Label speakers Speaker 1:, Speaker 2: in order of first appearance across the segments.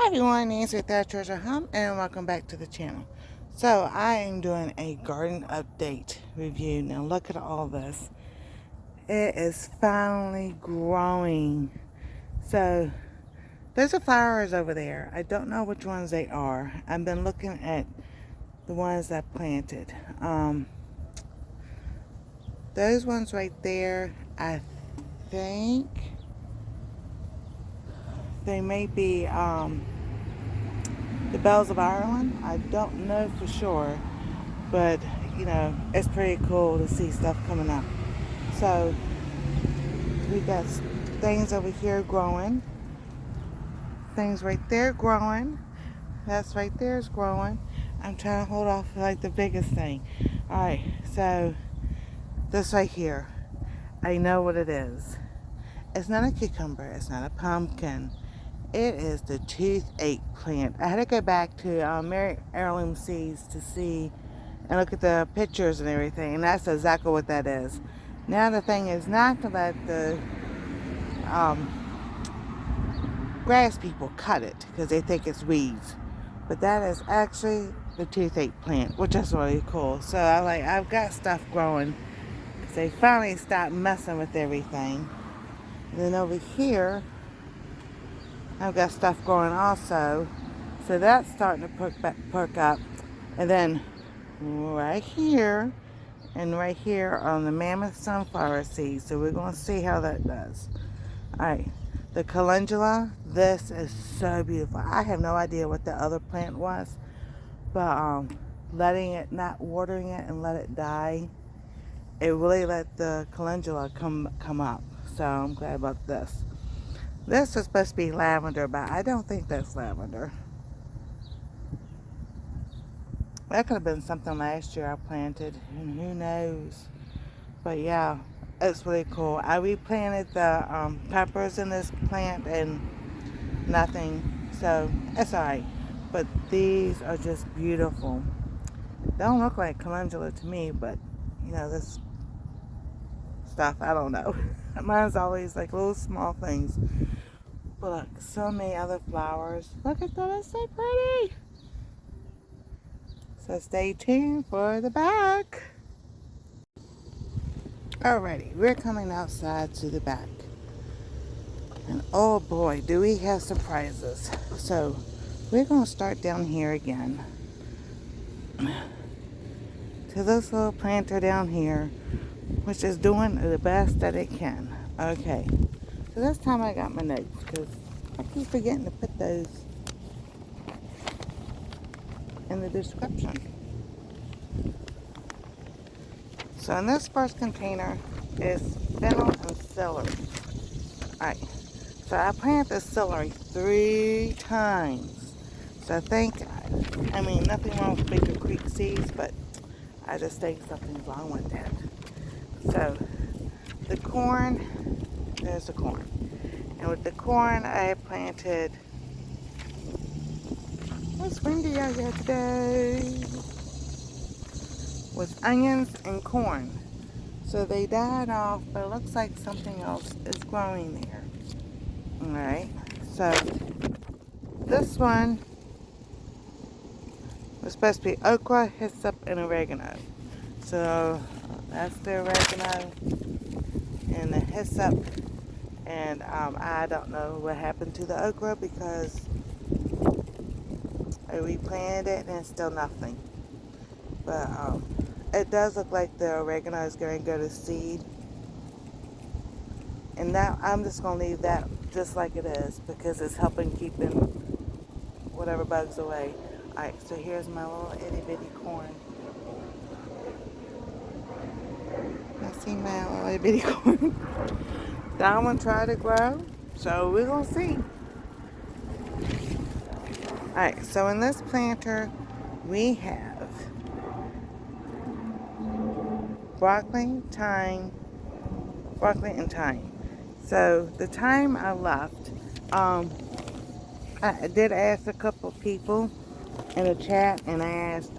Speaker 1: Hi everyone, Nancy with That Treasure Home, and welcome back to the channel. So I am doing a garden update review. Now look at all this. It is finally growing. So there's the flowers over there. I don't know which ones they are. I've been looking at the ones I planted. Those ones right there, I think they may be the bells of Ireland. I don't know for sure, but you know, it's pretty cool to see stuff coming up. So we got things over here growing, things right there growing, that's right there is growing. I'm trying to hold off like the biggest thing. All right, so this right here, I know what it is. It's not a cucumber, it's not a pumpkin. It is the toothache plant. I had to go back to Mary Heirloom Seeds to see and look at the pictures and everything, and that's exactly what that is. Now the thing is not to let the um, grass people cut it because they think it's weeds, but that is actually the toothache plant, which is really cool. So I've got stuff growing because they finally stopped messing with everything. And then over here I've got stuff growing also, so that's starting to perk up. And then right here and right here on the mammoth sunflower seeds. So we're going to see how that does. Alright, the calendula, this is so beautiful. I have no idea what the other plant was, but letting it, not watering it and let it die, it really let the calendula come up. So I'm glad about this. This is supposed to be lavender, but I don't think that's lavender. That could have been something last year I planted, and who knows. But yeah, it's really cool. I replanted the peppers in this plant and nothing, so it's alright. But these are just beautiful. They don't look like calendula to me, but you know, this stuff, I don't know. Mine's always like little small things. But look, so many other flowers. Look at that, it's so pretty. So stay tuned for the back. Alrighty, we're coming outside to the back. And oh boy, do we have surprises. So we're going to start down here again. To this little planter down here, which is doing the best that it can. Okay, so this time I got my notes because I keep forgetting to put those in the description. So in this first container is fennel and celery. Alright, so I planted the celery 3 times. So I mean, nothing wrong with Baker Creek seeds, but I just think something's wrong with that. So the corn, there's the corn. And with the corn, I planted, it's windy out here today, with onions and corn. So they died off, but it looks like something else is growing there. Alright, so this one was supposed to be okra, hyssop, and oregano. So that's the oregano and the hyssop. And I don't know what happened to the okra because I replanted it and it's still nothing. But it does look like the oregano is going to go to seed. And now I'm just going to leave that just like it is because it's helping keeping whatever bugs away. Alright, so here's my little itty bitty corn. I see my little itty bitty corn. That one tried to grow, so we're going to see. Alright, so in this planter we have broccoli and thyme. So the thyme I left, I did ask a couple people in a chat, and I asked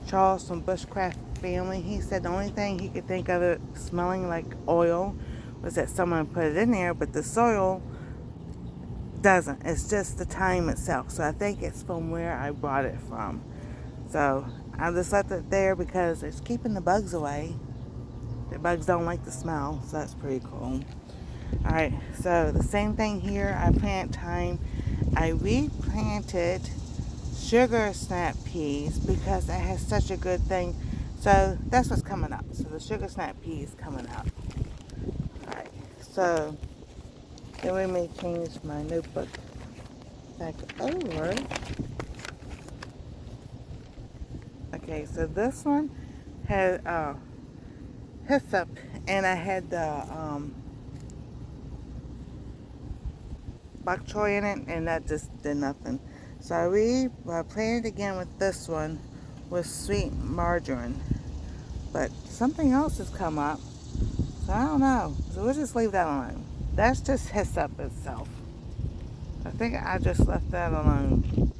Speaker 1: Charles from Bushcraft Family. He said the only thing he could think of it smelling like oil was that someone put it in there, but the soil doesn't. It's just the thyme itself. So I think it's from where I brought it from. So I just left it there because it's keeping the bugs away. The bugs don't like the smell, so that's pretty cool. Alright, so the same thing here. I plant thyme. I replanted sugar snap peas because it has such a good thing. So that's what's coming up. So the sugar snap peas coming up. Alright, so then we may change my notebook back over. Okay, so this one had hyssop, and I had the bok choy in it, and that just did nothing. So I planted again with this one with sweet margarine, but something else has come up, so I don't know. So we'll just leave that alone. That's just hyssop itself. I think I just left that alone.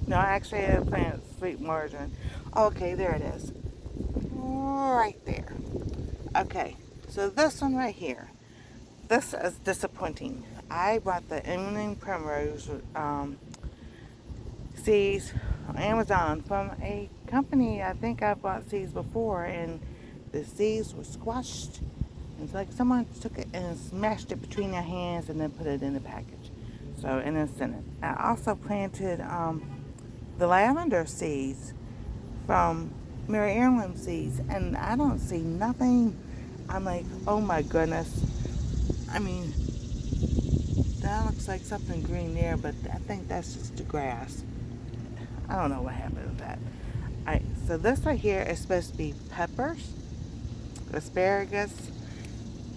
Speaker 1: No, actually I planted sweet margarine. Okay, there it is. Right there. Okay, so this one right here. This is disappointing. I bought the evening primrose seeds on Amazon from a company. I think I bought seeds before, and the seeds were squashed. It's like someone took it and smashed it between their hands and then put it in the package. So, and then sent it. I also planted the lavender seeds from Mary Heirloom Seeds, and I don't see nothing. I'm like, oh my goodness. I mean, that looks like something green there, but I think that's just the grass. I don't know what happened with that. Alright, so this right here is supposed to be peppers, asparagus,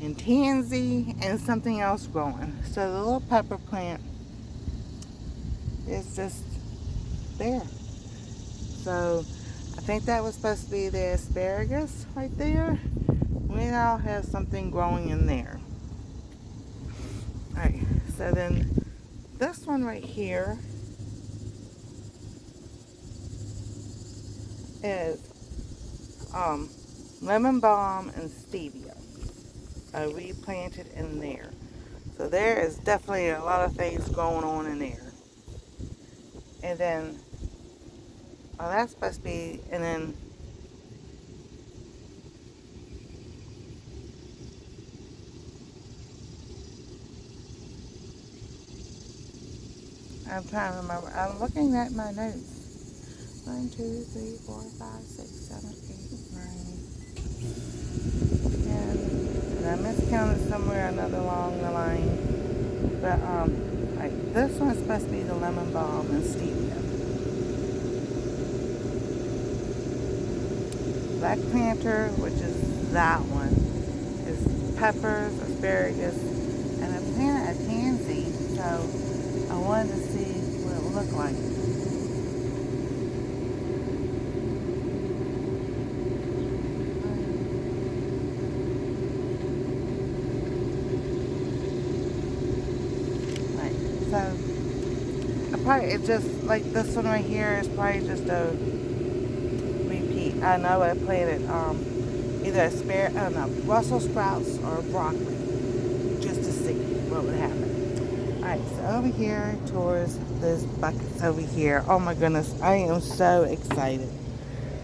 Speaker 1: and tansy, and something else growing. So the little pepper plant is just there. So I think that was supposed to be the asparagus right there. We now have something growing in there. Alright, so then this one right here is lemon balm and stevia. I replanted in there. So there is definitely a lot of things going on in there. And then, oh, that's supposed to be, and then I'm trying to remember. I'm looking at my notes. 1, 2, 3, 4, 5, 6, 7, 8, 9, 10. And I miscounted somewhere another along the line. But like this one's supposed to be the lemon balm and stevia. Black Panther, which is that one, is peppers, asparagus, and I planted a tansy, so I wanted to see what it would look like. So I probably, it just like this one right here is probably just a repeat. I know I planted either I don't know, Brussels sprouts or broccoli, just to see what would happen. Alright, so over here towards this buckets over here. Oh my goodness, I am so excited.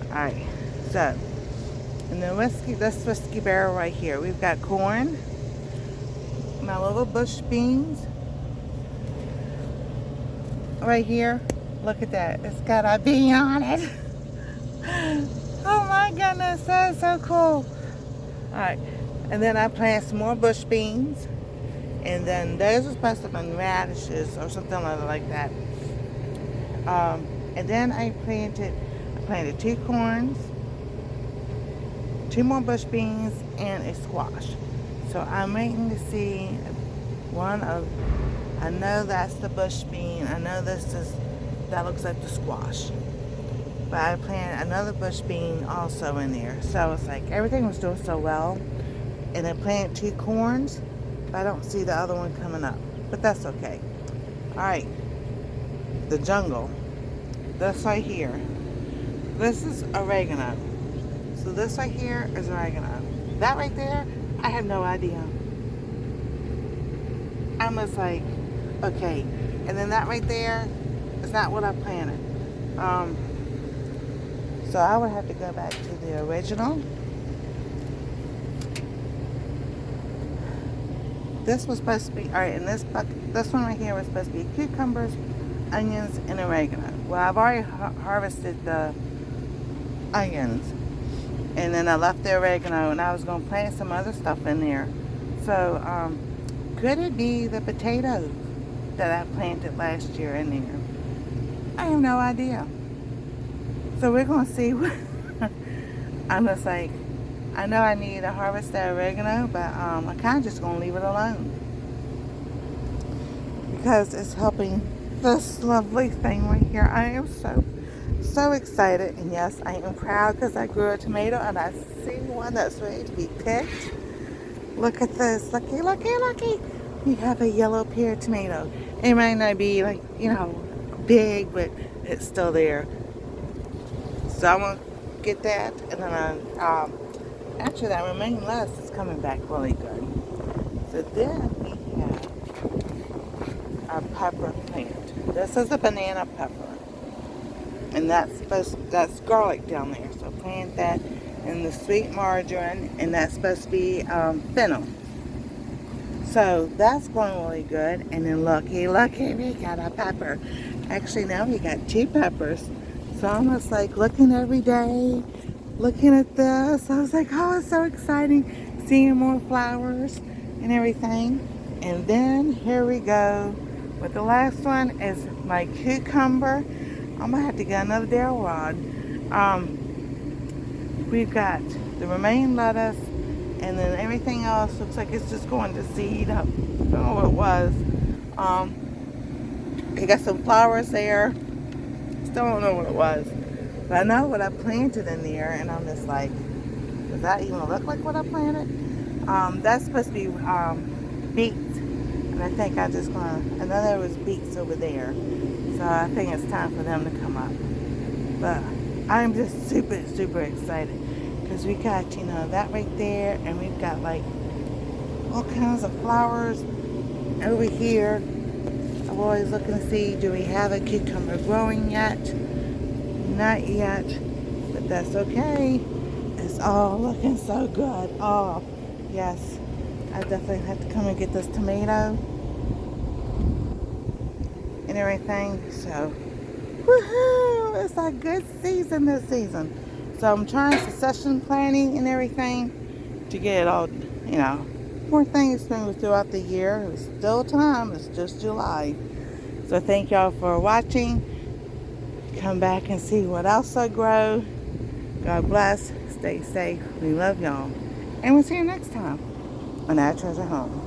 Speaker 1: Alright, so in this whiskey barrel right here, we've got corn, my little bush beans. Right here, look at that. It's got a bee on it. Oh my goodness, that's so cool. Alright, and then I planted some more bush beans. And then those are supposed to have been radishes or something like that. And then I planted 2 corns, 2 more bush beans, and a squash. So I'm waiting to see one of, I know that's the bush bean. I know that looks like the squash. But I planted another bush bean also in there. So it's like everything was doing so well. And I planted 2 corns, but I don't see the other one coming up. But that's okay. Alright. The jungle. This right here. This is oregano. So this right here is oregano. That right there, I have no idea. I'm just like, Okay, and then that right there is not what I planted. So I would have to go back to the original. This was supposed to be, alright, and this one right here was supposed to be cucumbers, onions, and oregano. Well, I've already harvested the onions, and then I left the oregano, and I was going to plant some other stuff in there. So, could it be the potatoes that I planted last year in there? I have no idea. So we're going to see what I'm just like, I know I need to harvest that oregano, but I'm kind of just going to leave it alone because it's helping this lovely thing right here. I am so excited, and yes, I am proud because I grew a tomato and I see one that's ready to be picked. Look at this. Looky, looky, looky. We have a yellow pear tomato. It might not be like, you know, big, but it's still there. So I'm going to get that, and then actually that remaining lettuce is coming back really good. So then we have our pepper plant. This is a banana pepper. And that's garlic down there. So plant that in the sweet marjoram, and that's supposed to be fennel. So that's going really good. And then looky, we got a pepper. Actually now we got 2 peppers. So I'm just like looking every day, looking at this. I was like, oh, it's so exciting seeing more flowers and everything. And then here we go with the last one is my cucumber. I'm gonna have to get another dowel rod. We've got the remaining lettuce, and then everything else looks like it's just going to seed. I don't know what it was. I got some flowers there. Still don't know what it was. But I know what I planted in there, and I'm just like, does that even look like what I planted? That's supposed to be beets. And I think I just gonna, I know there was beets over there. So I think it's time for them to come up. But I'm just super excited. Because we got, you know, that right there. And we've got like all kinds of flowers over here. I'm always looking to see, do we have a cucumber growing yet? Not yet. But that's okay. It's all looking so good. Oh, yes. I definitely have to come and get this tomato and everything. So, woohoo! It's a good season this season. So I'm trying succession planning and everything to get it all, you know, more things throughout the year. It's still time. It's just July. So thank y'all for watching. Come back and see what else I grow. God bless. Stay safe. We love y'all. And we'll see you next time on Our Treasure Home.